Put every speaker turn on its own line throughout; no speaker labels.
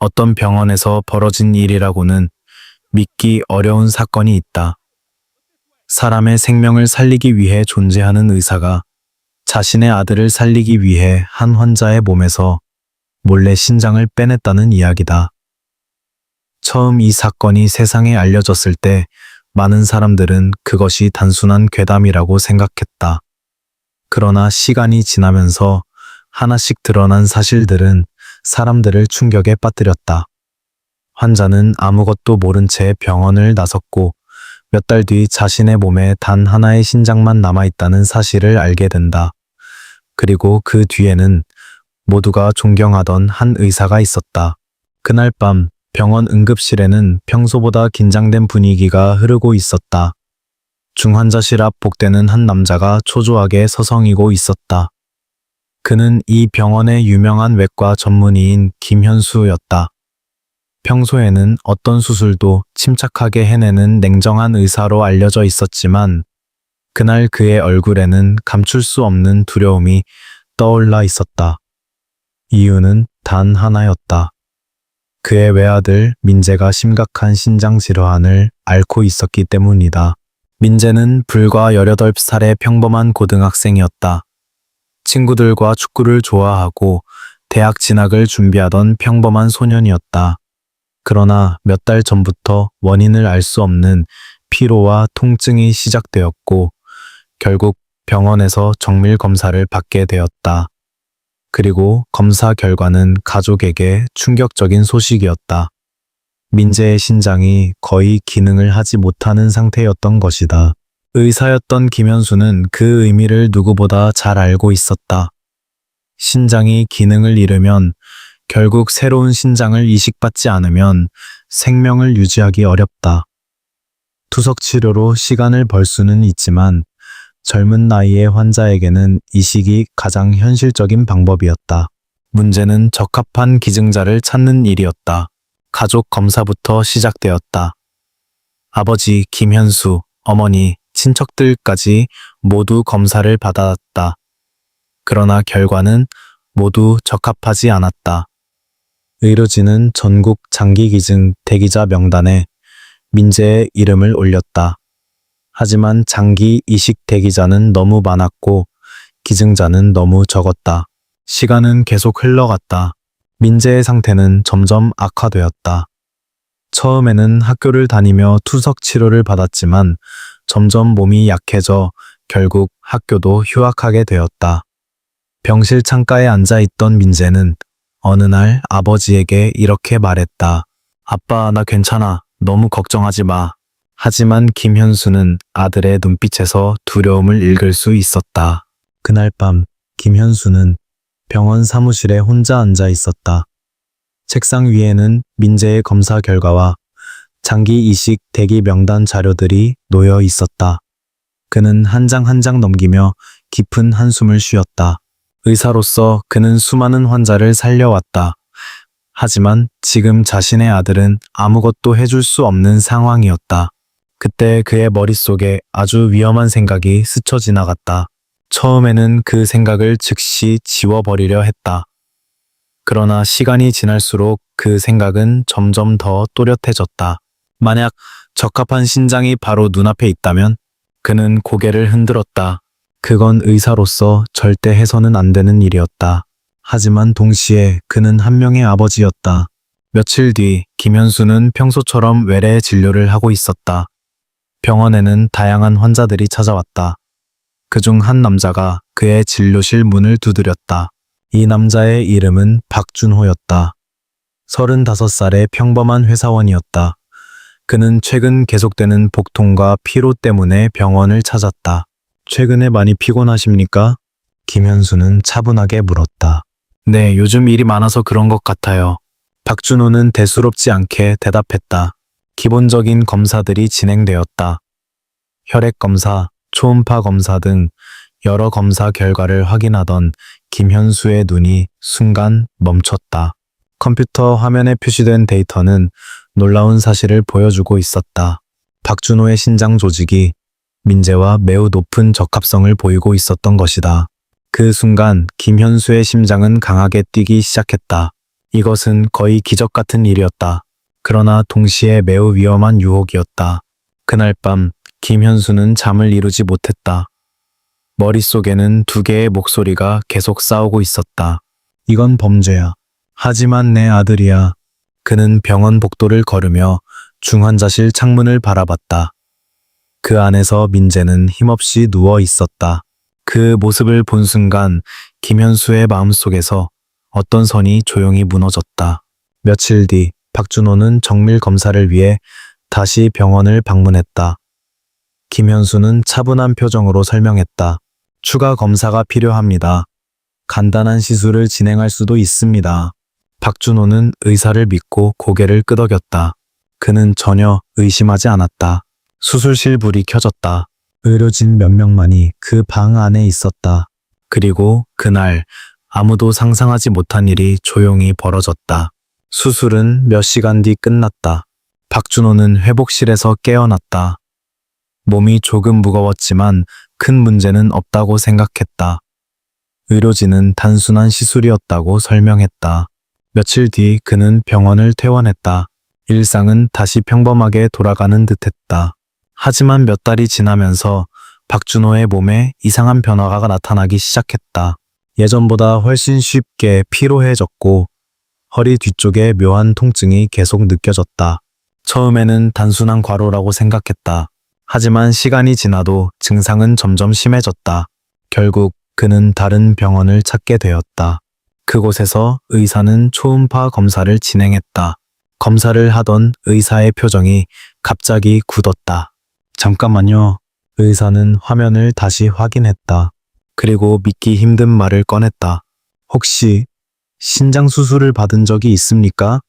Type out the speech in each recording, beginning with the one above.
어떤 병원에서 벌어진 일이라고는 믿기 어려운 사건이 있다. 사람의 생명을 살리기 위해 존재하는 의사가 자신의 아들을 살리기 위해 한 환자의 몸에서 몰래 신장을 빼냈다는 이야기다. 처음 이 사건이 세상에 알려졌을 때 많은 사람들은 그것이 단순한 괴담이라고 생각했다. 그러나 시간이 지나면서 하나씩 드러난 사실들은 사람들을 충격에 빠뜨렸다. 환자는 아무것도 모른 채 병원을 나섰고 몇 달 뒤 자신의 몸에 단 하나의 신장만 남아있다는 사실을 알게 된다. 그리고 그 뒤에는 모두가 존경하던 한 의사가 있었다. 그날 밤 병원 응급실에는 평소보다 긴장된 분위기가 흐르고 있었다. 중환자실 앞 복되는 한 남자가 초조하게 서성이고 있었다. 그는 이 병원의 유명한 외과 전문의인 김현수였다. 평소에는 어떤 수술도 침착하게 해내는 냉정한 의사로 알려져 있었지만 그날 그의 얼굴에는 감출 수 없는 두려움이 떠올라 있었다. 이유는 단 하나였다. 그의 외아들 민재가 심각한 신장 질환을 앓고 있었기 때문이다. 민재는 불과 18살의 평범한 고등학생이었다. 친구들과 축구를 좋아하고 대학 진학을 준비하던 평범한 소년이었다. 그러나 몇 달 전부터 원인을 알 수 없는 피로와 통증이 시작되었고 결국 병원에서 정밀 검사를 받게 되었다. 그리고 검사 결과는 가족에게 충격적인 소식이었다. 민재의 신장이 거의 기능을 하지 못하는 상태였던 것이다. 의사였던 김현수는 그 의미를 누구보다 잘 알고 있었다. 신장이 기능을 잃으면 결국 새로운 신장을 이식받지 않으면 생명을 유지하기 어렵다. 투석 치료로 시간을 벌 수는 있지만 젊은 나이의 환자에게는 이식이 가장 현실적인 방법이었다. 문제는 적합한 기증자를 찾는 일이었다. 가족 검사부터 시작되었다. 아버지 김현수, 어머니, 친척들까지 모두 검사를 받았다. 그러나 결과는 모두 적합하지 않았다. 의료진은 전국 장기기증 대기자 명단에 민재의 이름을 올렸다. 하지만 장기 이식 대기자는 너무 많았고 기증자는 너무 적었다. 시간은 계속 흘러갔다. 민재의 상태는 점점 악화되었다. 처음에는 학교를 다니며 투석 치료를 받았지만 점점 몸이 약해져 결국 학교도 휴학하게 되었다. 병실 창가에 앉아있던 민재는 어느 날 아버지에게 이렇게 말했다. 아빠, 나 괜찮아. 너무 걱정하지 마. 하지만 김현수는 아들의 눈빛에서 두려움을 읽을 수 있었다. 그날 밤 김현수는 병원 사무실에 혼자 앉아 있었다. 책상 위에는 민재의 검사 결과와 장기 이식 대기 명단 자료들이 놓여 있었다. 그는 한 장 한 장 넘기며 깊은 한숨을 쉬었다. 의사로서 그는 수많은 환자를 살려왔다. 하지만 지금 자신의 아들은 아무것도 해줄 수 없는 상황이었다. 그때 그의 머릿속에 아주 위험한 생각이 스쳐 지나갔다. 처음에는 그 생각을 즉시 지워버리려 했다. 그러나 시간이 지날수록 그 생각은 점점 더 또렷해졌다. 만약 적합한 신장이 바로 눈앞에 있다면 그는 고개를 흔들었다. 그건 의사로서 절대 해서는 안 되는 일이었다. 하지만 동시에 그는 한 명의 아버지였다. 며칠 뒤 김현수는 평소처럼 외래 진료를 하고 있었다. 병원에는 다양한 환자들이 찾아왔다. 그중 한 남자가 그의 진료실 문을 두드렸다. 이 남자의 이름은 박준호였다. 35살의 평범한 회사원이었다. 그는 최근 계속되는 복통과 피로 때문에 병원을 찾았다. 최근에 많이 피곤하십니까? 김현수는 차분하게 물었다. 네, 요즘 일이 많아서 그런 것 같아요. 박준호는 대수롭지 않게 대답했다. 기본적인 검사들이 진행되었다. 혈액 검사, 초음파 검사 등 여러 검사 결과를 확인하던 김현수의 눈이 순간 멈췄다. 컴퓨터 화면에 표시된 데이터는 놀라운 사실을 보여주고 있었다. 박준호의 신장 조직이 민재와 매우 높은 적합성을 보이고 있었던 것이다. 그 순간 김현수의 심장은 강하게 뛰기 시작했다. 이것은 거의 기적 같은 일이었다. 그러나 동시에 매우 위험한 유혹이었다. 그날 밤 김현수는 잠을 이루지 못했다. 머릿속에는 두 개의 목소리가 계속 싸우고 있었다. 이건 범죄야. 하지만 내 아들이야. 그는 병원 복도를 걸으며 중환자실 창문을 바라봤다. 그 안에서 민재는 힘없이 누워 있었다. 그 모습을 본 순간 김현수의 마음속에서 어떤 선이 조용히 무너졌다. 며칠 뒤 박준호는 정밀 검사를 위해 다시 병원을 방문했다. 김현수는 차분한 표정으로 설명했다. 추가 검사가 필요합니다. 간단한 시술을 진행할 수도 있습니다. 박준호는 의사를 믿고 고개를 끄덕였다. 그는 전혀 의심하지 않았다. 수술실 불이 켜졌다. 의료진 몇 명만이 그 방 안에 있었다. 그리고 그날 아무도 상상하지 못한 일이 조용히 벌어졌다. 수술은 몇 시간 뒤 끝났다. 박준호는 회복실에서 깨어났다. 몸이 조금 무거웠지만 큰 문제는 없다고 생각했다. 의료진은 단순한 시술이었다고 설명했다. 며칠 뒤 그는 병원을 퇴원했다. 일상은 다시 평범하게 돌아가는 듯했다. 하지만 몇 달이 지나면서 박준호의 몸에 이상한 변화가 나타나기 시작했다. 예전보다 훨씬 쉽게 피로해졌고 허리 뒤쪽에 묘한 통증이 계속 느껴졌다. 처음에는 단순한 과로라고 생각했다. 하지만 시간이 지나도 증상은 점점 심해졌다. 결국 그는 다른 병원을 찾게 되었다. 그곳에서 의사는 초음파 검사를 진행했다. 검사를 하던 의사의 표정이 갑자기 굳었다. 잠깐만요. 의사는 화면을 다시 확인했다. 그리고 믿기 힘든 말을 꺼냈다. 혹시 신장 수술을 받은 적이 있습니까?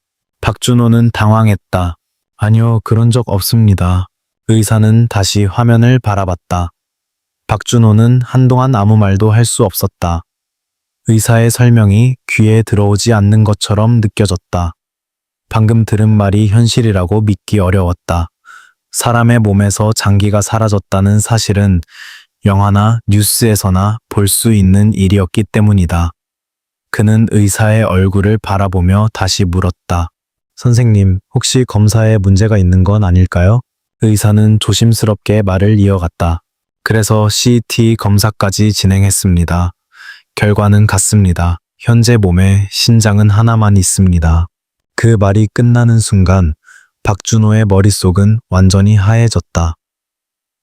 박준호는 당황했다. 아니요, 그런 적 없습니다. 의사는 다시 화면을 바라봤다. 박준호는 한동안 아무 말도 할 수 없었다. 의사의 설명이 귀에 들어오지 않는 것처럼 느껴졌다. 방금 들은 말이 현실이라고 믿기 어려웠다. 사람의 몸에서 장기가 사라졌다는 사실은 영화나 뉴스에서나 볼 수 있는 일이었기 때문이다. 그는 의사의 얼굴을 바라보며 다시 물었다. 선생님, 혹시 검사에 문제가 있는 건 아닐까요? 의사는 조심스럽게 말을 이어갔다. 그래서 CT 검사까지 진행했습니다. 결과는 같습니다. 현재 몸에 신장은 하나만 있습니다. 그 말이 끝나는 순간 박준호의 머릿속은 완전히 하얘졌다.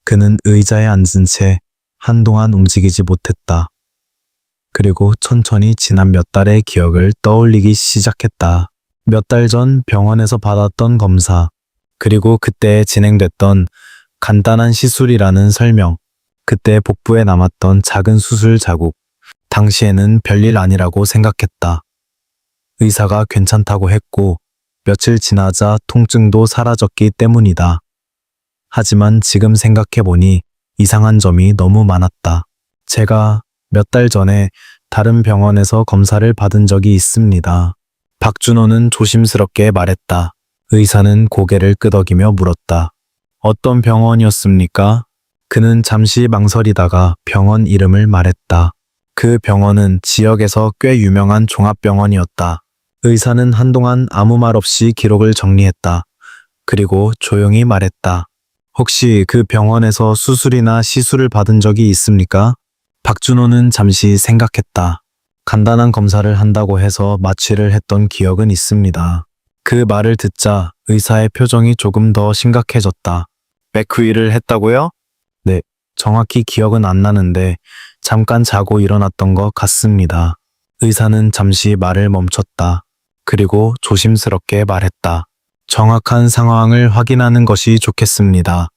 그는 의자에 앉은 채 한동안 움직이지 못했다. 그리고 천천히 지난 몇 달의 기억을 떠올리기 시작했다. 몇 달 전 병원에서 받았던 검사, 그리고 그때 진행됐던 간단한 시술이라는 설명, 그때 복부에 남았던 작은 수술 자국, 당시에는 별일 아니라고 생각했다. 의사가 괜찮다고 했고 며칠 지나자 통증도 사라졌기 때문이다. 하지만 지금 생각해보니 이상한 점이 너무 많았다. 제가 몇 달 전에 다른 병원에서 검사를 받은 적이 있습니다. 박준호는 조심스럽게 말했다. 의사는 고개를 끄덕이며 물었다. 어떤 병원이었습니까? 그는 잠시 망설이다가 병원 이름을 말했다. 그 병원은 지역에서 꽤 유명한 종합병원이었다. 의사는 한동안 아무 말 없이 기록을 정리했다. 그리고 조용히 말했다. 혹시 그 병원에서 수술이나 시술을 받은 적이 있습니까? 박준호는 잠시 생각했다. 간단한 검사를 한다고 해서 마취를 했던 기억은 있습니다. 그 말을 듣자 의사의 표정이 조금 더 심각해졌다. 맥후이를 했다고요? 네, 정확히 기억은 안 나는데 잠깐 자고 일어났던 것 같습니다. 의사는 잠시 말을 멈췄다. 그리고 조심스럽게 말했다. 정확한 상황을 확인하는 것이 좋겠습니다.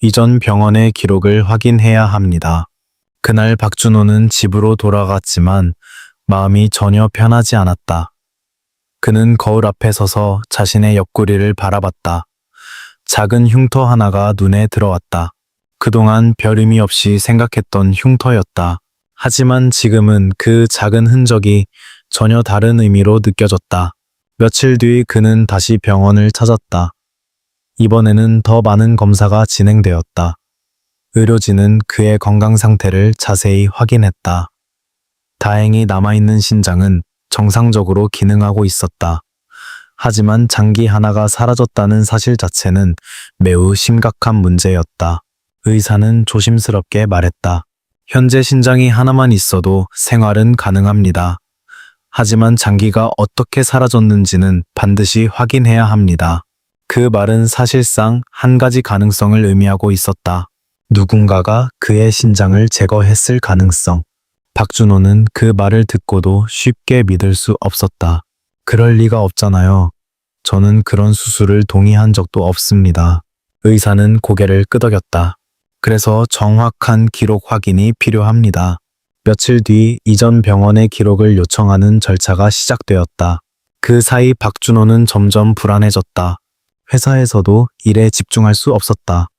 이전 병원의 기록을 확인해야 합니다. 그날 박준호는 집으로 돌아갔지만 마음이 전혀 편하지 않았다. 그는 거울 앞에 서서 자신의 옆구리를 바라봤다. 작은 흉터 하나가 눈에 들어왔다. 그동안 별 의미 없이 생각했던 흉터였다. 하지만 지금은 그 작은 흔적이 전혀 다른 의미로 느껴졌다. 며칠 뒤 그는 다시 병원을 찾았다. 이번에는 더 많은 검사가 진행되었다. 의료진은 그의 건강 상태를 자세히 확인했다. 다행히 남아있는 신장은 정상적으로 기능하고 있었다. 하지만 장기 하나가 사라졌다는 사실 자체는 매우 심각한 문제였다. 의사는 조심스럽게 말했다. 현재 신장이 하나만 있어도 생활은 가능합니다. 하지만 장기가 어떻게 사라졌는지는 반드시 확인해야 합니다. 그 말은 사실상 한 가지 가능성을 의미하고 있었다. 누군가가 그의 신장을 제거했을 가능성. 박준호는 그 말을 듣고도 쉽게 믿을 수 없었다. 그럴 리가 없잖아요. 저는 그런 수술을 동의한 적도 없습니다. 의사는 고개를 끄덕였다. 그래서 정확한 기록 확인이 필요합니다. 며칠 뒤 이전 병원의 기록을 요청하는 절차가 시작되었다. 그 사이 박준호는 점점 불안해졌다. 회사에서도 일에 집중할 수 없었다.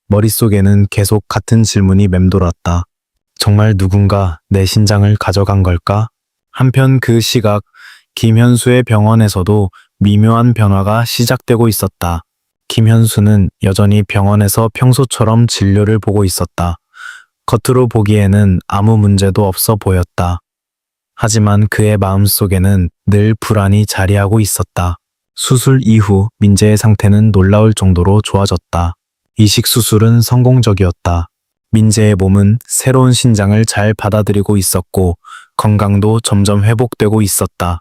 머릿속에는 계속 같은 질문이 맴돌았다. 정말 누군가 내 신장을 가져간 걸까? 한편 그 시각 김현수의 병원에서도 미묘한 변화가 시작되고 있었다. 김현수는 여전히 병원에서 평소처럼 진료를 보고 있었다. 겉으로 보기에는 아무 문제도 없어 보였다. 하지만 그의 마음속에는 늘 불안이 자리하고 있었다. 수술 이후 민재의 상태는 놀라울 정도로 좋아졌다. 이식 수술은 성공적이었다. 민재의 몸은 새로운 신장을 잘 받아들이고 있었고 건강도 점점 회복되고 있었다.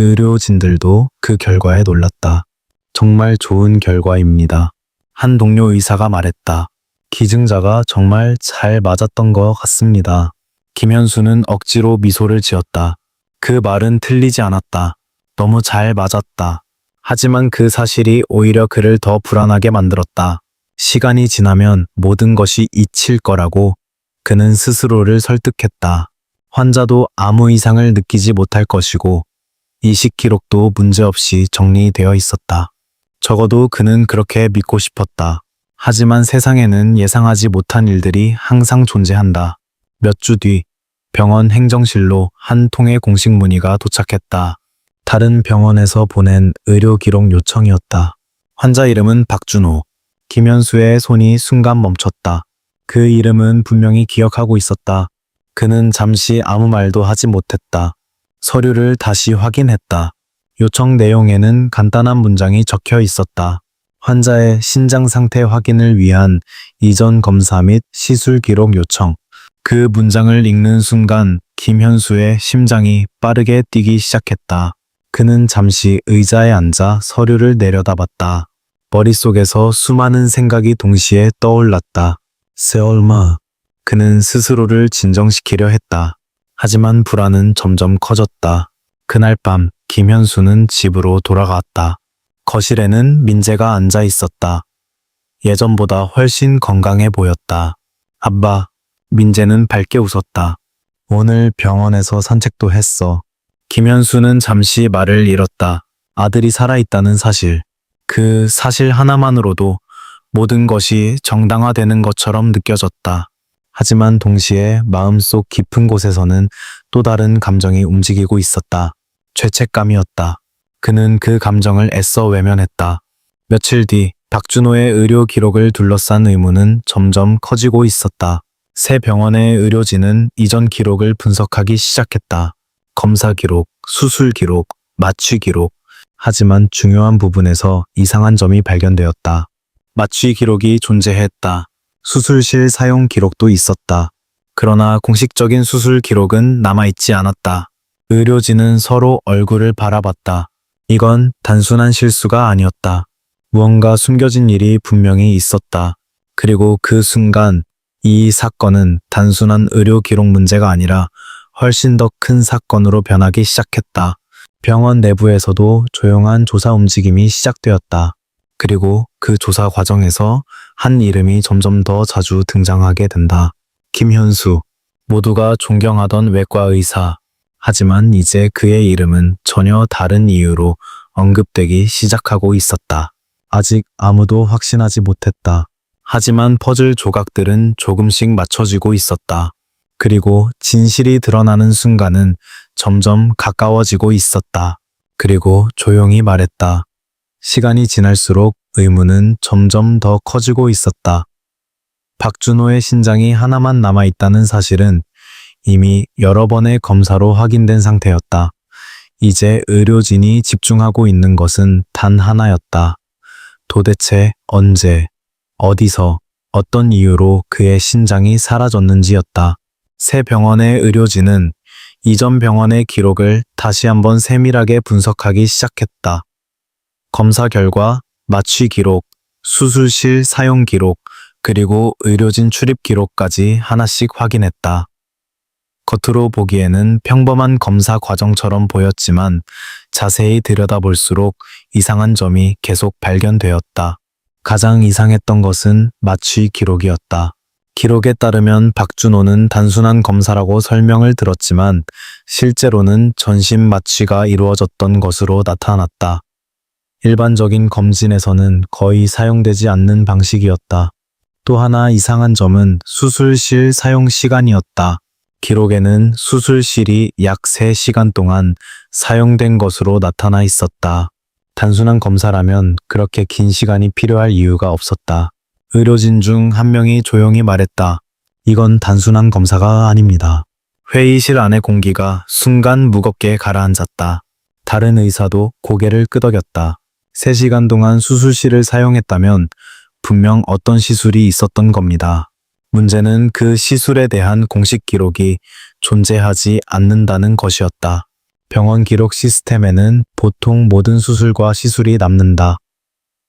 의료진들도 그 결과에 놀랐다. 정말 좋은 결과입니다. 한 동료 의사가 말했다. 기증자가 정말 잘 맞았던 것 같습니다. 김현수는 억지로 미소를 지었다. 그 말은 틀리지 않았다. 너무 잘 맞았다. 하지만 그 사실이 오히려 그를 더 불안하게 만들었다. 시간이 지나면 모든 것이 잊힐 거라고 그는 스스로를 설득했다. 환자도 아무 이상을 느끼지 못할 것이고 이식 기록도 문제없이 정리되어 있었다. 적어도 그는 그렇게 믿고 싶었다. 하지만 세상에는 예상하지 못한 일들이 항상 존재한다. 몇 주 뒤 병원 행정실로 한 통의 공식 문의가 도착했다. 다른 병원에서 보낸 의료 기록 요청이었다. 환자 이름은 박준호. 김현수의 손이 순간 멈췄다. 그 이름은 분명히 기억하고 있었다. 그는 잠시 아무 말도 하지 못했다. 서류를 다시 확인했다. 요청 내용에는 간단한 문장이 적혀 있었다. 환자의 신장 상태 확인을 위한 이전 검사 및 시술 기록 요청. 그 문장을 읽는 순간 김현수의 심장이 빠르게 뛰기 시작했다. 그는 잠시 의자에 앉아 서류를 내려다봤다. 머릿속에서 수많은 생각이 동시에 떠올랐다. 세월마. 그는 스스로를 진정시키려 했다. 하지만 불안은 점점 커졌다. 그날 밤 김현수는 집으로 돌아갔다. 거실에는 민재가 앉아 있었다. 예전보다 훨씬 건강해 보였다. 아빠, 민재는 밝게 웃었다. 오늘 병원에서 산책도 했어. 김현수는 잠시 말을 잃었다. 아들이 살아있다는 사실. 그 사실 하나만으로도 모든 것이 정당화되는 것처럼 느껴졌다. 하지만 동시에 마음속 깊은 곳에서는 또 다른 감정이 움직이고 있었다. 죄책감이었다. 그는 그 감정을 애써 외면했다. 며칠 뒤 박준호의 의료 기록을 둘러싼 의문은 점점 커지고 있었다. 새 병원의 의료진은 이전 기록을 분석하기 시작했다. 검사 기록, 수술 기록, 마취 기록. 하지만 중요한 부분에서 이상한 점이 발견되었다. 마취 기록이 존재했다. 수술실 사용 기록도 있었다. 그러나 공식적인 수술 기록은 남아있지 않았다. 의료진은 서로 얼굴을 바라봤다. 이건 단순한 실수가 아니었다. 무언가 숨겨진 일이 분명히 있었다. 그리고 그 순간 이 사건은 단순한 의료 기록 문제가 아니라 훨씬 더 큰 사건으로 변하기 시작했다. 병원 내부에서도 조용한 조사 움직임이 시작되었다. 그리고 그 조사 과정에서 한 이름이 점점 더 자주 등장하게 된다. 김현수. 모두가 존경하던 외과 의사. 하지만 이제 그의 이름은 전혀 다른 이유로 언급되기 시작하고 있었다. 아직 아무도 확신하지 못했다. 하지만 퍼즐 조각들은 조금씩 맞춰지고 있었다. 그리고 진실이 드러나는 순간은 점점 가까워지고 있었다. 그리고 조용히 말했다. 시간이 지날수록 의문은 점점 더 커지고 있었다. 박준호의 신장이 하나만 남아있다는 사실은 이미 여러 번의 검사로 확인된 상태였다. 이제 의료진이 집중하고 있는 것은 단 하나였다. 도대체 언제, 어디서, 어떤 이유로 그의 신장이 사라졌는지였다. 새 병원의 의료진은 이전 병원의 기록을 다시 한번 세밀하게 분석하기 시작했다. 검사 결과, 마취 기록, 수술실 사용 기록, 그리고 의료진 출입 기록까지 하나씩 확인했다. 겉으로 보기에는 평범한 검사 과정처럼 보였지만 자세히 들여다볼수록 이상한 점이 계속 발견되었다. 가장 이상했던 것은 마취 기록이었다. 기록에 따르면 박준호는 단순한 검사라고 설명을 들었지만 실제로는 전신 마취가 이루어졌던 것으로 나타났다. 일반적인 검진에서는 거의 사용되지 않는 방식이었다. 또 하나 이상한 점은 수술실 사용 시간이었다. 기록에는 수술실이 약 3시간 동안 사용된 것으로 나타나 있었다. 단순한 검사라면 그렇게 긴 시간이 필요할 이유가 없었다. 의료진 중 한 명이 조용히 말했다. 이건 단순한 검사가 아닙니다. 회의실 안의 공기가 순간 무겁게 가라앉았다. 다른 의사도 고개를 끄덕였다. 3시간 동안 수술실을 사용했다면 분명 어떤 시술이 있었던 겁니다. 문제는 그 시술에 대한 공식 기록이 존재하지 않는다는 것이었다. 병원 기록 시스템에는 보통 모든 수술과 시술이 남는다.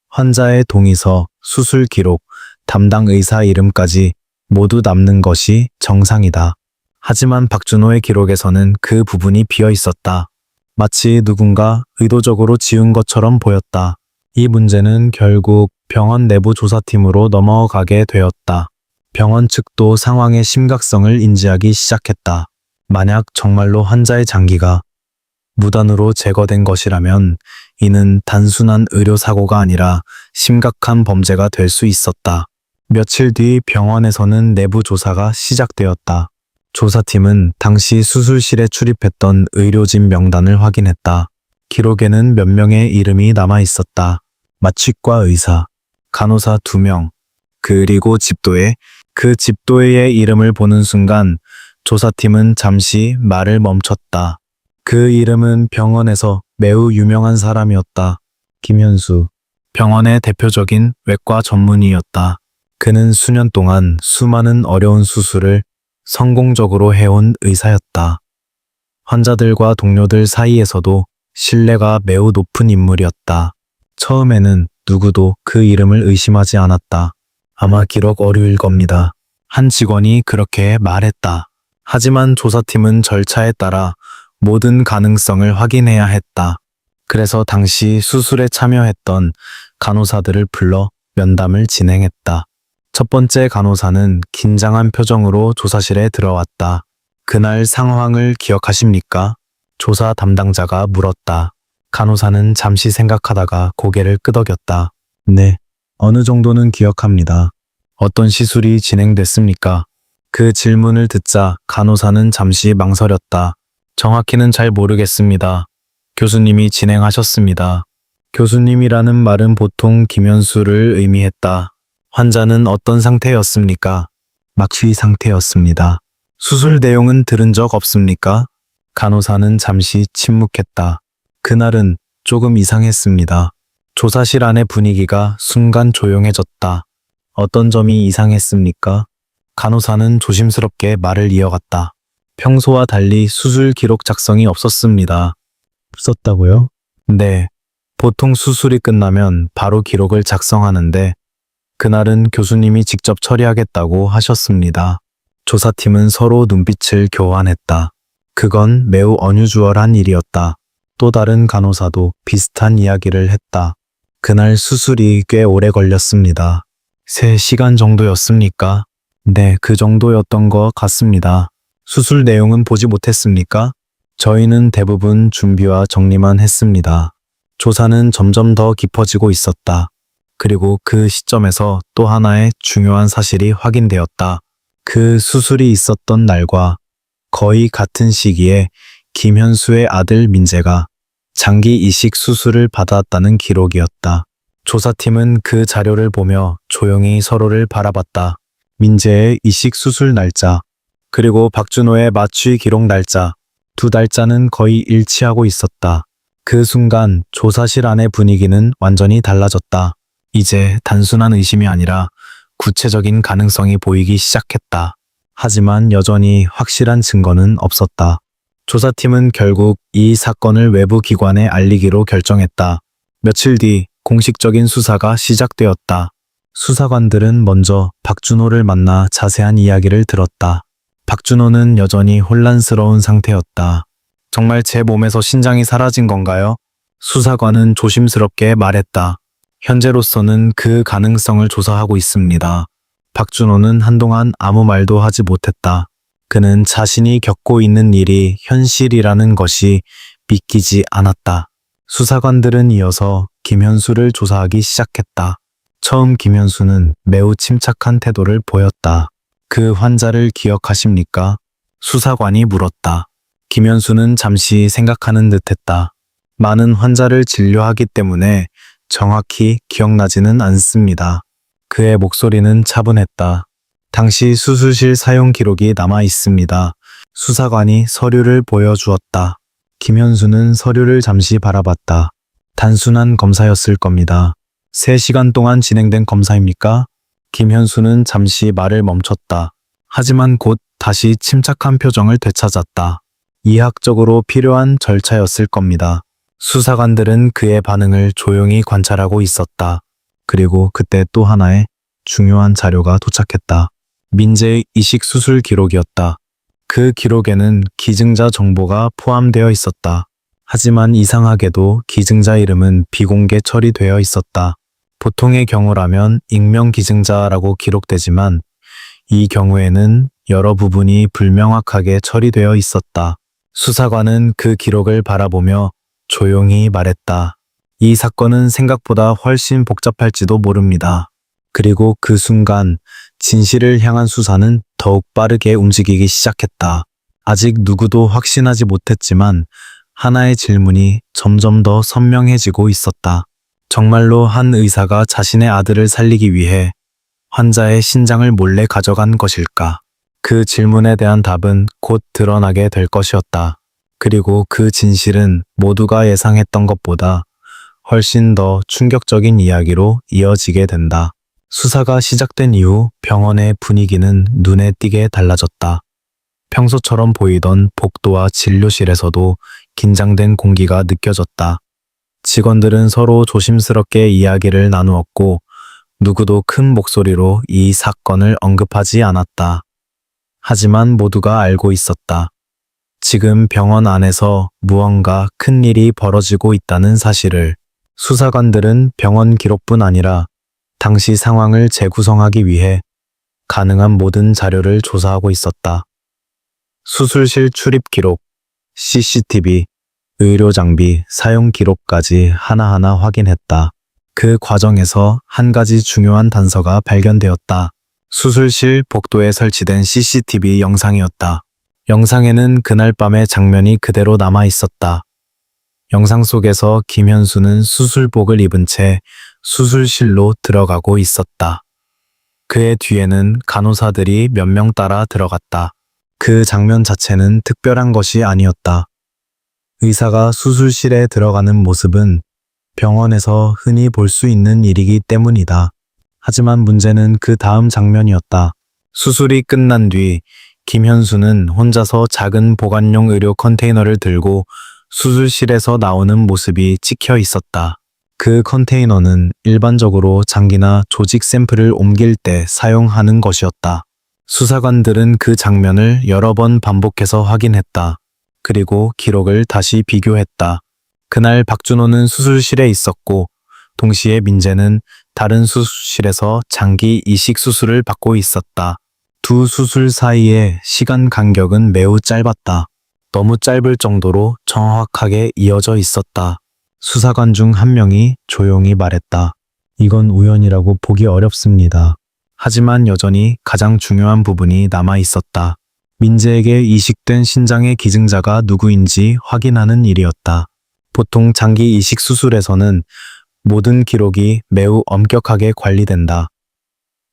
환자의 동의서, 수술 기록, 담당 의사 이름까지 모두 남는 것이 정상이다. 하지만 박준호의 기록에서는 그 부분이 비어 있었다. 마치 누군가 의도적으로 지운 것처럼 보였다. 이 문제는 결국 병원 내부 조사팀으로 넘어가게 되었다. 병원 측도 상황의 심각성을 인지하기 시작했다. 만약 정말로 환자의 장기가 무단으로 제거된 것이라면 이는 단순한 의료사고가 아니라 심각한 범죄가 될 수 있었다. 며칠 뒤 병원에서는 내부 조사가 시작되었다. 조사팀은 당시 수술실에 출입했던 의료진 명단을 확인했다. 기록에는 몇 명의 이름이 남아 있었다. 마취과 의사, 간호사 2명, 그리고 집도애. 그 집도애의 이름을 보는 순간 조사팀은 잠시 말을 멈췄다. 그 이름은 병원에서 매우 유명한 사람이었다. 김현수. 병원의 대표적인 외과 전문의였다. 그는 수년 동안 수많은 어려운 수술을 성공적으로 해온 의사였다. 환자들과 동료들 사이에서도 신뢰가 매우 높은 인물이었다. 처음에는 누구도 그 이름을 의심하지 않았다. 아마 기록 오류일 겁니다. 한 직원이 그렇게 말했다. 하지만 조사팀은 절차에 따라 모든 가능성을 확인해야 했다. 그래서 당시 수술에 참여했던 간호사들을 불러 면담을 진행했다. 첫 번째 간호사는 긴장한 표정으로 조사실에 들어왔다. 그날 상황을 기억하십니까? 조사 담당자가 물었다. 간호사는 잠시 생각하다가 고개를 끄덕였다. 네, 어느 정도는 기억합니다. 어떤 시술이 진행됐습니까? 그 질문을 듣자 간호사는 잠시 망설였다. 정확히는 잘 모르겠습니다. 교수님이 진행하셨습니다. 교수님이라는 말은 보통 김현수를 의미했다. 환자는 어떤 상태였습니까? 마취 상태였습니다. 수술 내용은 들은 적 없습니까? 간호사는 잠시 침묵했다. 그날은 조금 이상했습니다. 조사실 안의 분위기가 순간 조용해졌다. 어떤 점이 이상했습니까? 간호사는 조심스럽게 말을 이어갔다. 평소와 달리 수술 기록 작성이 없었습니다. 없었다고요? 네. 보통 수술이 끝나면 바로 기록을 작성하는데 그날은 교수님이 직접 처리하겠다고 하셨습니다. 조사팀은 서로 눈빛을 교환했다. 그건 매우 어뉴주얼한 일이었다. 또 다른 간호사도 비슷한 이야기를 했다. 그날 수술이 꽤 오래 걸렸습니다. 3시간 정도였습니까? 네, 그 정도였던 것 같습니다. 수술 내용은 보지 못했습니까? 저희는 대부분 준비와 정리만 했습니다. 조사는 점점 더 깊어지고 있었다. 그리고 그 시점에서 또 하나의 중요한 사실이 확인되었다. 그 수술이 있었던 날과 거의 같은 시기에 김현수의 아들 민재가 장기 이식 수술을 받았다는 기록이었다. 조사팀은 그 자료를 보며 조용히 서로를 바라봤다. 민재의 이식 수술 날짜, 그리고 박준호의 마취 기록 날짜, 2달자는 거의 일치하고 있었다. 그 순간 조사실 안의 분위기는 완전히 달라졌다. 이제 단순한 의심이 아니라 구체적인 가능성이 보이기 시작했다. 하지만 여전히 확실한 증거는 없었다. 조사팀은 결국 이 사건을 외부 기관에 알리기로 결정했다. 며칠 뒤 공식적인 수사가 시작되었다. 수사관들은 먼저 박준호를 만나 자세한 이야기를 들었다. 박준호는 여전히 혼란스러운 상태였다. 정말 제 몸에서 신장이 사라진 건가요? 수사관은 조심스럽게 말했다. 현재로서는 그 가능성을 조사하고 있습니다. 박준호는 한동안 아무 말도 하지 못했다. 그는 자신이 겪고 있는 일이 현실이라는 것이 믿기지 않았다. 수사관들은 이어서 김현수를 조사하기 시작했다. 처음 김현수는 매우 침착한 태도를 보였다. 그 환자를 기억하십니까? 수사관이 물었다. 김현수는 잠시 생각하는 듯했다. 많은 환자를 진료하기 때문에 정확히 기억나지는 않습니다. 그의 목소리는 차분했다. 당시 수술실 사용 기록이 남아 있습니다. 수사관이 서류를 보여주었다. 김현수는 서류를 잠시 바라봤다. 단순한 검사였을 겁니다. 3시간 동안 진행된 검사입니까? 김현수는 잠시 말을 멈췄다. 하지만 곧 다시 침착한 표정을 되찾았다. 이학적으로 필요한 절차였을 겁니다. 수사관들은 그의 반응을 조용히 관찰하고 있었다. 그리고 그때 또 하나의 중요한 자료가 도착했다. 민재의 이식 수술 기록이었다. 그 기록에는 기증자 정보가 포함되어 있었다. 하지만 이상하게도 기증자 이름은 비공개 처리되어 있었다. 보통의 경우라면 익명 기증자라고 기록되지만 이 경우에는 여러 부분이 불명확하게 처리되어 있었다. 수사관은 그 기록을 바라보며 조용히 말했다. 이 사건은 생각보다 훨씬 복잡할지도 모릅니다. 그리고 그 순간 진실을 향한 수사는 더욱 빠르게 움직이기 시작했다. 아직 누구도 확신하지 못했지만 하나의 질문이 점점 더 선명해지고 있었다. 정말로 한 의사가 자신의 아들을 살리기 위해 환자의 신장을 몰래 가져간 것일까? 그 질문에 대한 답은 곧 드러나게 될 것이었다. 그리고 그 진실은 모두가 예상했던 것보다 훨씬 더 충격적인 이야기로 이어지게 된다. 수사가 시작된 이후 병원의 분위기는 눈에 띄게 달라졌다. 평소처럼 보이던 복도와 진료실에서도 긴장된 공기가 느껴졌다. 직원들은 서로 조심스럽게 이야기를 나누었고 누구도 큰 목소리로 이 사건을 언급하지 않았다. 하지만 모두가 알고 있었다. 지금 병원 안에서 무언가 큰 일이 벌어지고 있다는 사실을. 수사관들은 병원 기록뿐 아니라 당시 상황을 재구성하기 위해 가능한 모든 자료를 조사하고 있었다. 수술실 출입 기록, CCTV, 의료 장비 사용 기록까지 하나하나 확인했다. 그 과정에서 한 가지 중요한 단서가 발견되었다. 수술실 복도에 설치된 CCTV 영상이었다. 영상에는 그날 밤의 장면이 그대로 남아 있었다. 영상 속에서 김현수는 수술복을 입은 채 수술실로 들어가고 있었다. 그의 뒤에는 간호사들이 몇 명 따라 들어갔다. 그 장면 자체는 특별한 것이 아니었다. 의사가 수술실에 들어가는 모습은 병원에서 흔히 볼 수 있는 일이기 때문이다. 하지만 문제는 그 다음 장면이었다. 수술이 끝난 뒤 김현수는 혼자서 작은 보관용 의료 컨테이너를 들고 수술실에서 나오는 모습이 찍혀 있었다. 그 컨테이너는 일반적으로 장기나 조직 샘플을 옮길 때 사용하는 것이었다. 수사관들은 그 장면을 여러 번 반복해서 확인했다. 그리고 기록을 다시 비교했다. 그날 박준호는 수술실에 있었고 동시에 민재는 다른 수술실에서 장기 이식 수술을 받고 있었다. 두 수술 사이의 시간 간격은 매우 짧았다. 너무 짧을 정도로 정확하게 이어져 있었다. 수사관 중 한 명이 조용히 말했다. 이건 우연이라고 보기 어렵습니다. 하지만 여전히 가장 중요한 부분이 남아 있었다. 민재에게 이식된 신장의 기증자가 누구인지 확인하는 일이었다. 보통 장기 이식 수술에서는 모든 기록이 매우 엄격하게 관리된다.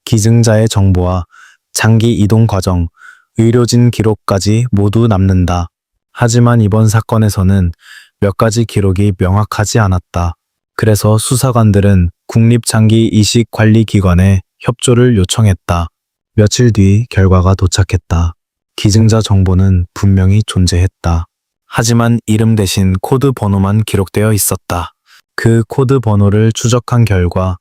기증자의 정보와 장기 이동 과정, 의료진 기록까지 모두 남는다. 하지만 이번 사건에서는 몇 가지 기록이 명확하지 않았다. 그래서 수사관들은 국립장기이식관리기관에 협조를 요청했다. 며칠 뒤 결과가 도착했다. 기증자 정보는 분명히 존재했다. 하지만 이름 대신 코드 번호만 기록되어 있었다. 그 코드 번호를 추적한 결과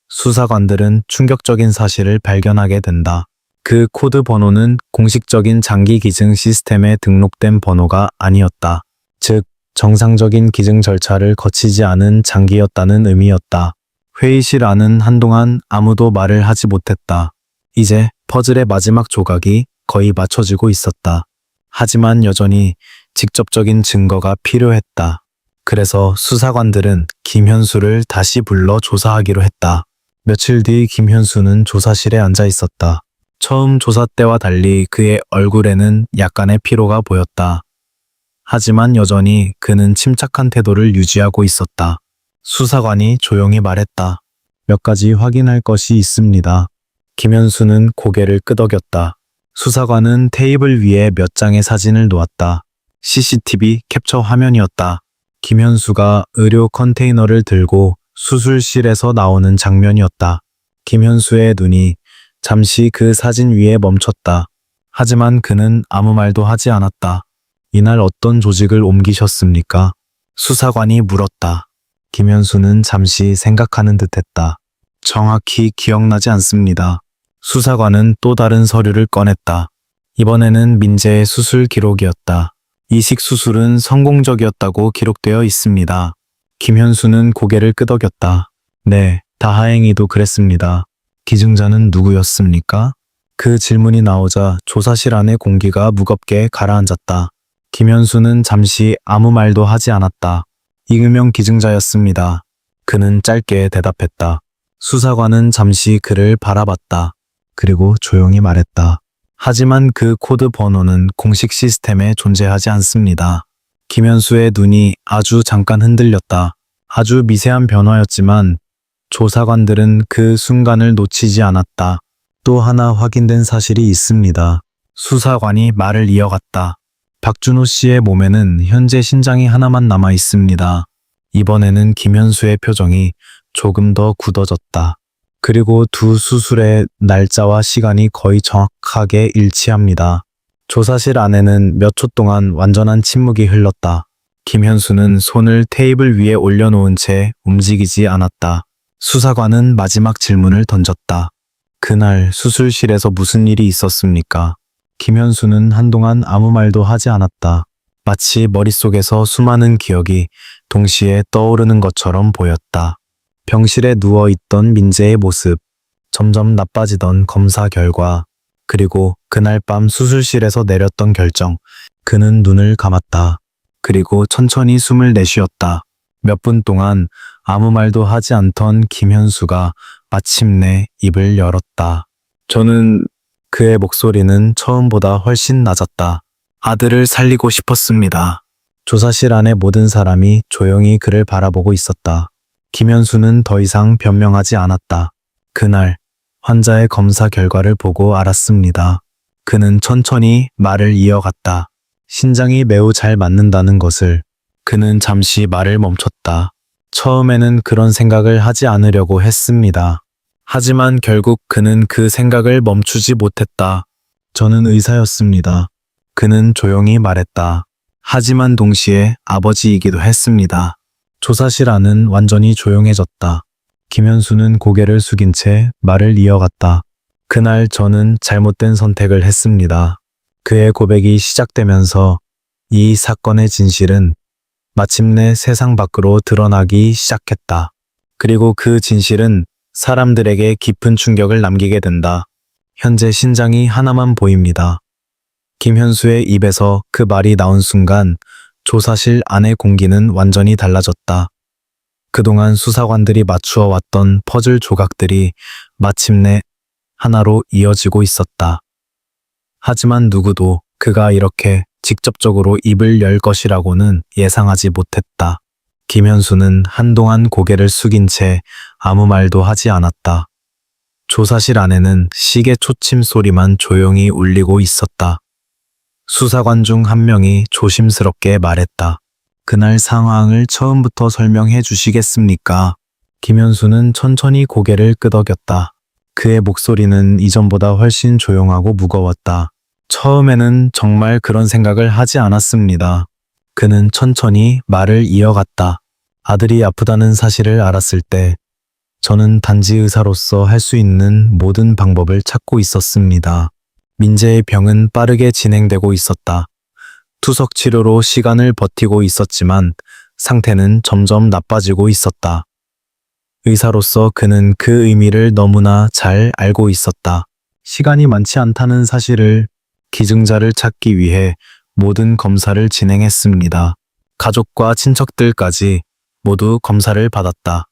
수사관들은 충격적인 사실을 발견하게 된다. 그 코드 번호는 공식적인 장기 기증 시스템에 등록된 번호가 아니었다. 즉, 정상적인 기증 절차를 거치지 않은 장기였다는 의미였다. 회의실 안은 한동안 아무도 말을 하지 못했다. 이제 퍼즐의 마지막 조각이 거의 맞춰지고 있었다. 하지만 여전히 직접적인 증거가 필요했다. 그래서 수사관들은 김현수를 다시 불러 조사하기로 했다. 며칠 뒤 김현수는 조사실에 앉아 있었다. 처음 조사 때와 달리 그의 얼굴에는 약간의 피로가 보였다. 하지만 여전히 그는 침착한 태도를 유지하고 있었다. 수사관이 조용히 말했다. 몇 가지 확인할 것이 있습니다. 김현수는 고개를 끄덕였다. 수사관은 테이블 위에 몇 장의 사진을 놓았다. CCTV 캡처 화면이었다. 김현수가 의료 컨테이너를 들고 수술실에서 나오는 장면이었다. 김현수의 눈이 잠시 그 사진 위에 멈췄다. 하지만 그는 아무 말도 하지 않았다. 이날 어떤 조직을 옮기셨습니까? 수사관이 물었다. 김현수는 잠시 생각하는 듯했다. 정확히 기억나지 않습니다. 수사관은 또 다른 서류를 꺼냈다. 이번에는 민재의 수술 기록이었다. 이식 수술은 성공적이었다고 기록되어 있습니다. 김현수는 고개를 끄덕였다. 네, 다행히도 그랬습니다. 기증자는 누구였습니까? 그 질문이 나오자 조사실 안의 공기가 무겁게 가라앉았다. 김현수는 잠시 아무 말도 하지 않았다. 이금영 기증자였습니다. 그는 짧게 대답했다. 수사관은 잠시 그를 바라봤다. 그리고 조용히 말했다. 하지만 그 코드 번호는 공식 시스템에 존재하지 않습니다. 김현수의 눈이 아주 잠깐 흔들렸다. 아주 미세한 변화였지만 조사관들은 그 순간을 놓치지 않았다. 또 하나 확인된 사실이 있습니다. 수사관이 말을 이어갔다. 박준호 씨의 몸에는 현재 신장이 하나만 남아 있습니다. 이번에는 김현수의 표정이 조금 더 굳어졌다. 그리고 두 수술의 날짜와 시간이 거의 정확하게 일치합니다. 조사실 안에는 몇 초 동안 완전한 침묵이 흘렀다. 김현수는 손을 테이블 위에 올려놓은 채 움직이지 않았다. 수사관은 마지막 질문을 던졌다. 그날 수술실에서 무슨 일이 있었습니까? 김현수는 한동안 아무 말도 하지 않았다. 마치 머릿속에서 수많은 기억이 동시에 떠오르는 것처럼 보였다. 병실에 누워있던 민재의 모습, 점점 나빠지던 검사 결과, 그리고 그날 밤 수술실에서 내렸던 결정. 그는 눈을 감았다. 그리고 천천히 숨을 내쉬었다. 몇 분 동안 아무 말도 하지 않던 김현수가 마침내 입을 열었다. 그의 목소리는 처음보다 훨씬 낮았다. 아들을 살리고 싶었습니다. 조사실 안의 모든 사람이 조용히 그를 바라보고 있었다. 김현수는 더 이상 변명하지 않았다. 그날 환자의 검사 결과를 보고 알았습니다. 그는 천천히 말을 이어갔다. 신장이 매우 잘 맞는다는 것을. 그는 잠시 말을 멈췄다. 처음에는 그런 생각을 하지 않으려고 했습니다. 하지만 결국 그는 그 생각을 멈추지 못했다. 저는 의사였습니다. 그는 조용히 말했다. 하지만 동시에 아버지이기도 했습니다. 조사실 안은 완전히 조용해졌다. 김현수는 고개를 숙인 채 말을 이어갔다. 그날 저는 잘못된 선택을 했습니다. 그의 고백이 시작되면서 이 사건의 진실은 마침내 세상 밖으로 드러나기 시작했다. 그리고 그 진실은 사람들에게 깊은 충격을 남기게 된다. 현재 신장이 하나만 보입니다. 김현수의 입에서 그 말이 나온 순간 조사실 안의 공기는 완전히 달라졌다. 그동안 수사관들이 맞추어 왔던 퍼즐 조각들이 마침내 하나로 이어지고 있었다. 하지만 누구도 그가 이렇게 직접적으로 입을 열 것이라고는 예상하지 못했다. 김현수는 한동안 고개를 숙인 채 아무 말도 하지 않았다. 조사실 안에는 시계 초침 소리만 조용히 울리고 있었다. 수사관 중 한 명이 조심스럽게 말했다. 그날 상황을 처음부터 설명해 주시겠습니까? 김현수는 천천히 고개를 끄덕였다. 그의 목소리는 이전보다 훨씬 조용하고 무거웠다. 처음에는 정말 그런 생각을 하지 않았습니다. 그는 천천히 말을 이어갔다. 아들이 아프다는 사실을 알았을 때 저는 단지 의사로서 할 수 있는 모든 방법을 찾고 있었습니다. 민재의 병은 빠르게 진행되고 있었다. 투석 치료로 시간을 버티고 있었지만 상태는 점점 나빠지고 있었다. 의사로서 그는 그 의미를 너무나 잘 알고 있었다. 시간이 많지 않다는 사실을, 기증자를 찾기 위해 모든 검사를 진행했습니다. 가족과 친척들까지 모두 검사를 받았다.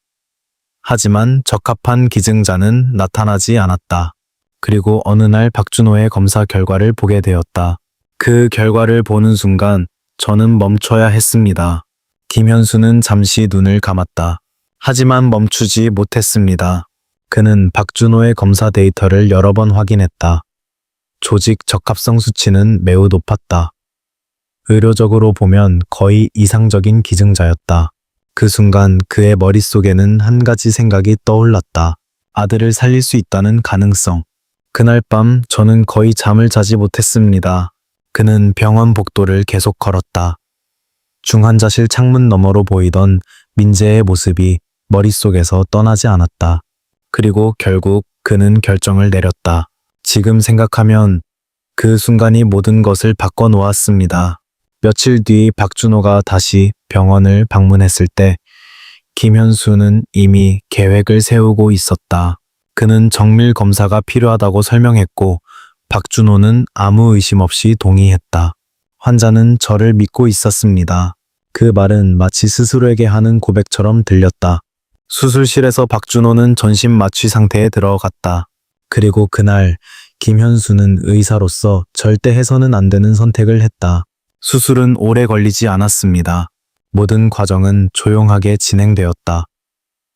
하지만 적합한 기증자는 나타나지 않았다. 그리고 어느 날 박준호의 검사 결과를 보게 되었다. 그 결과를 보는 순간 저는 멈춰야 했습니다. 김현수는 잠시 눈을 감았다. 하지만 멈추지 못했습니다. 그는 박준호의 검사 데이터를 여러 번 확인했다. 조직 적합성 수치는 매우 높았다. 의료적으로 보면 거의 이상적인 기증자였다. 그 순간 그의 머릿속에는 한 가지 생각이 떠올랐다. 아들을 살릴 수 있다는 가능성. 그날 밤 저는 거의 잠을 자지 못했습니다. 그는 병원 복도를 계속 걸었다. 중환자실 창문 너머로 보이던 민재의 모습이 머릿속에서 떠나지 않았다. 그리고 결국 그는 결정을 내렸다. 지금 생각하면 그 순간이 모든 것을 바꿔놓았습니다. 며칠 뒤 박준호가 다시 병원을 방문했을 때 김현수는 이미 계획을 세우고 있었다. 그는 정밀 검사가 필요하다고 설명했고 박준호는 아무 의심 없이 동의했다. 환자는 저를 믿고 있었습니다. 그 말은 마치 스스로에게 하는 고백처럼 들렸다. 수술실에서 박준호는 전신 마취 상태에 들어갔다. 그리고 그날 김현수는 의사로서 절대 해서는 안 되는 선택을 했다. 수술은 오래 걸리지 않았습니다. 모든 과정은 조용하게 진행되었다.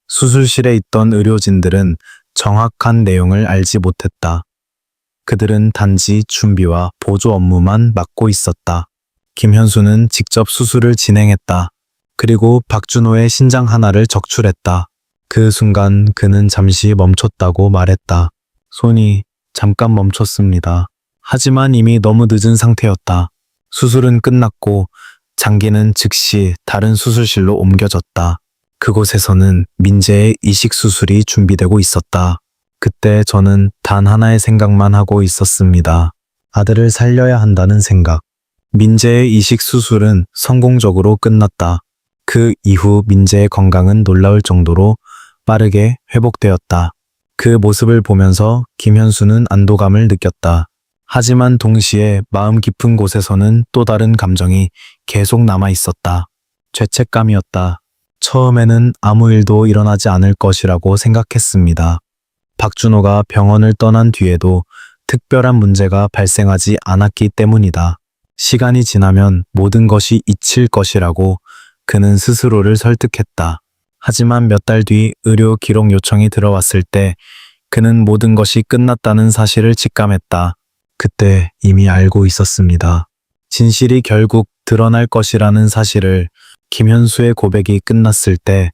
수술실에 있던 의료진들은 정확한 내용을 알지 못했다. 그들은 단지 준비와 보조 업무만 맡고 있었다. 김현수는 직접 수술을 진행했다. 그리고 박준호의 신장 하나를 적출했다. 그 순간 그는 잠시 멈췄다고 말했다. 손이 잠깐 멈췄습니다. 하지만 이미 너무 늦은 상태였다. 수술은 끝났고 장기는 즉시 다른 수술실로 옮겨졌다. 그곳에서는 민재의 이식 수술이 준비되고 있었다. 그때 저는 단 하나의 생각만 하고 있었습니다. 아들을 살려야 한다는 생각. 민재의 이식 수술은 성공적으로 끝났다. 그 이후 민재의 건강은 놀라울 정도로 빠르게 회복되었다. 그 모습을 보면서 김현수는 안도감을 느꼈다. 하지만 동시에 마음 깊은 곳에서는 또 다른 감정이 계속 남아 있었다. 죄책감이었다. 처음에는 아무 일도 일어나지 않을 것이라고 생각했습니다. 박준호가 병원을 떠난 뒤에도 특별한 문제가 발생하지 않았기 때문이다. 시간이 지나면 모든 것이 잊힐 것이라고 그는 스스로를 설득했다. 하지만 몇 달 뒤 의료 기록 요청이 들어왔을 때 그는 모든 것이 끝났다는 사실을 직감했다. 그때 이미 알고 있었습니다. 진실이 결국 드러날 것이라는 사실을. 김현수의 고백이 끝났을 때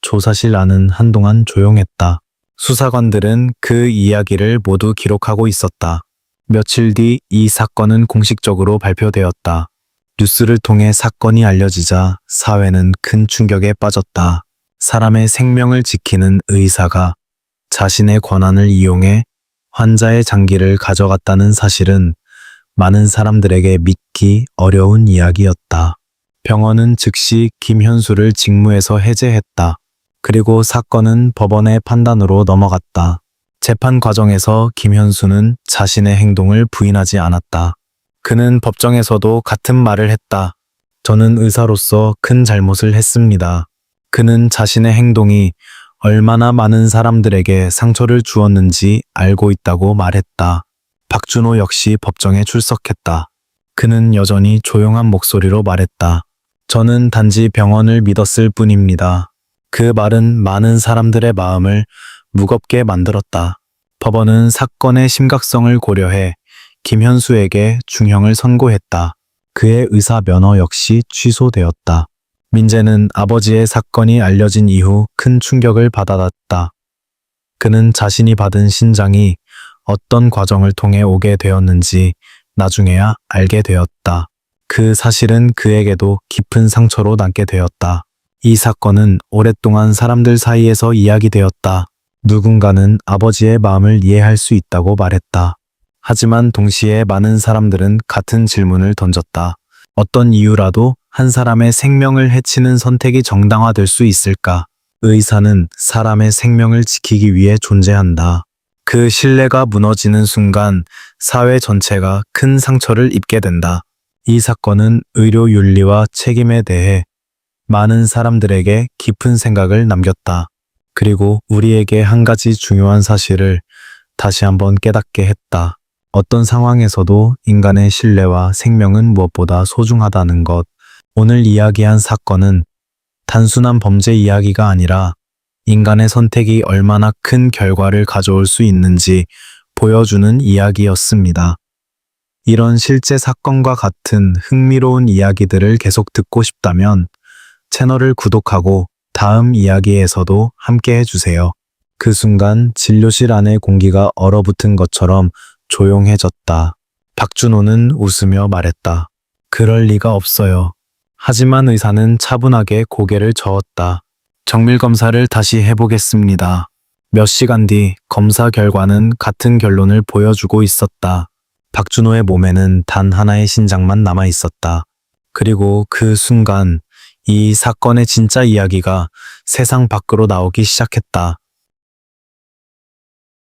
조사실 안은 한동안 조용했다. 수사관들은 그 이야기를 모두 기록하고 있었다. 며칠 뒤 이 사건은 공식적으로 발표되었다. 뉴스를 통해 사건이 알려지자 사회는 큰 충격에 빠졌다. 사람의 생명을 지키는 의사가 자신의 권한을 이용해 환자의 장기를 가져갔다는 사실은 많은 사람들에게 믿기 어려운 이야기였다. 병원은 즉시 김현수를 직무에서 해제했다. 그리고 사건은 법원의 판단으로 넘어갔다. 재판 과정에서 김현수는 자신의 행동을 부인하지 않았다. 그는 법정에서도 같은 말을 했다. 저는 의사로서 큰 잘못을 했습니다. 그는 자신의 행동이 얼마나 많은 사람들에게 상처를 주었는지 알고 있다고 말했다. 박준호 역시 법정에 출석했다. 그는 여전히 조용한 목소리로 말했다. 저는 단지 병원을 믿었을 뿐입니다. 그 말은 많은 사람들의 마음을 무겁게 만들었다. 법원은 사건의 심각성을 고려해 김현수에게 중형을 선고했다. 그의 의사 면허 역시 취소되었다. 민재는 아버지의 사건이 알려진 이후 큰 충격을 받아왔다. 그는 자신이 받은 신장이 어떤 과정을 통해 오게 되었는지 나중에야 알게 되었다. 그 사실은 그에게도 깊은 상처로 남게 되었다. 이 사건은 오랫동안 사람들 사이에서 이야기되었다. 누군가는 아버지의 마음을 이해할 수 있다고 말했다. 하지만 동시에 많은 사람들은 같은 질문을 던졌다. 어떤 이유라도 한 사람의 생명을 해치는 선택이 정당화될 수 있을까? 의사는 사람의 생명을 지키기 위해 존재한다. 그 신뢰가 무너지는 순간 사회 전체가 큰 상처를 입게 된다. 이 사건은 의료 윤리와 책임에 대해 많은 사람들에게 깊은 생각을 남겼다. 그리고 우리에게 한 가지 중요한 사실을 다시 한번 깨닫게 했다. 어떤 상황에서도 인간의 신뢰와 생명은 무엇보다 소중하다는 것. 오늘 이야기한 사건은 단순한 범죄 이야기가 아니라 인간의 선택이 얼마나 큰 결과를 가져올 수 있는지 보여주는 이야기였습니다. 이런 실제 사건과 같은 흥미로운 이야기들을 계속 듣고 싶다면 채널을 구독하고 다음 이야기에서도 함께 해주세요. 그 순간 진료실 안의 공기가 얼어붙은 것처럼 조용해졌다. 박준호는 웃으며 말했다. 그럴 리가 없어요. 하지만 의사는 차분하게 고개를 저었다. 정밀 검사를 다시 해보겠습니다. 몇 시간 뒤 검사 결과는 같은 결론을 보여주고 있었다. 박준호의 몸에는 단 하나의 신장만 남아 있었다. 그리고 그 순간 이 사건의 진짜 이야기가 세상 밖으로 나오기 시작했다.